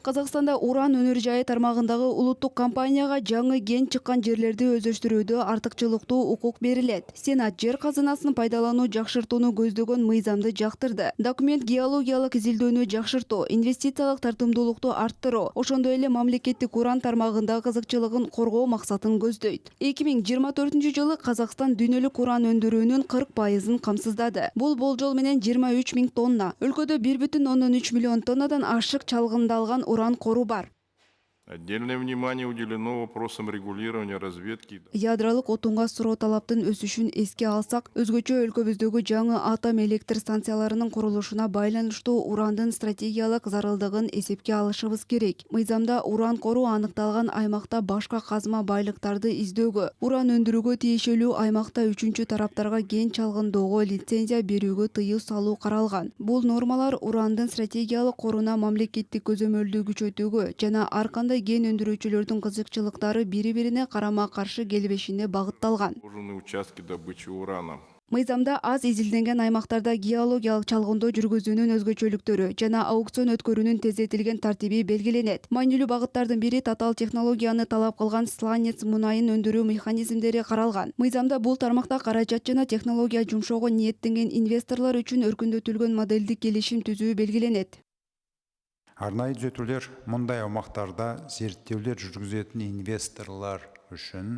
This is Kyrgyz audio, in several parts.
Казакстанда уран өнөр жайы тармагындагы улуттук компанияга жаңы ген чыккан жерлерди өздөштүрүүдө артыкчылыктуу укук берилет. Сенат жер казынасын пайдалануу жакшыртууну көздөгөн мыйзамды жактырды. Документ геологиялык изилдөөнү жакшыртуу, инвестициялык тартымдуулукту арттыруу, ошондой эле мамлекеттик уран тармагындагы кызыкчылыгын коргоо максатын көздөйт. 2024-жылы Казакстан дүйнөлүк уран өндүрүүнүн 40%-ын камсыздады. Бул болжол менен 23 000 тонна. Өлкөдө 1,3 миллион тоннадан ашык чалгындалган уран кору бар. Отдельное внимание уделено вопросам регулирования разведки. Ядролук отунга суроо талаптын өсүшүн эске алсак, өзгөчө өлкөбүздөгү жаңы атом электр станцияларынын курулушуна байланыштуу урандын стратегиялык зарылдыгын эсепке алышыбыз керек. Мыйзамда уран кору аныкталган аймакта башка казма байлыктарды издөөгө, уран өндүрүүгө тиешелүү аймакта үчүнчү тараптарга ген чалгындоого лицензия берүүгө тыюу салуу каралган. Бул нормалар урандын стратегиялык коруна мамлекеттик көзөмөлдү күчөтүүгө жана ар кандай ген өндүрүүчүлөрдүн кызыкчылыктары бири-бирине карама-каршы келбешине багытталган. Участки добычи урана. Мыйзамда аз изилденген аймактарда геологиялык чалгындоо жүргүзүүнүн өзгөчөлүктөрү жана аукцион өткөрүүнүн тездетилген тартиби белгиленет. Маанилүү багыттардын бири татаал технологияны талап кылган сланец мунайын өндүрүү механизмдери каралган. Мыйзамда бул тармакта каражат жана технология жумшоого ниеттенген инвесторлор үчүн өркүндөтүлгөн модельдик келишим түзүү белгиленет. Арнайы түзөтүүлөр мындай аумактарда зерттөөлөр жүргүзөтүн инвесторлор үчүн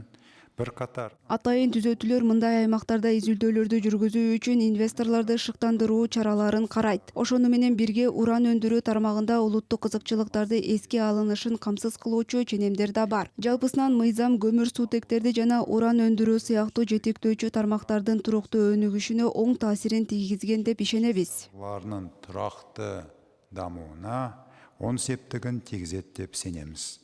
бир катар Атайын түзөтүүлөр мындай аймактарда изилдөөлөрдү жүргүзүү үчүн инвесторлорду шыктандыруу чараларын карайт. Ошону менен бирге уран өндүрүү тармагында улуттук кызыкчылыктарды эске алынышын камсыз кылуучу ченемдер да бар. Жалпысынан мыйзам көмүр-суутектерди жана уран өндүрүү сыяктуу жетектөөчү тармактардын туруктуу өнүгүшүнө оң таасирин тийгизген деп ишенебиз. Алардын туракты дамууна оң септигин тийгизет деп сенемиз.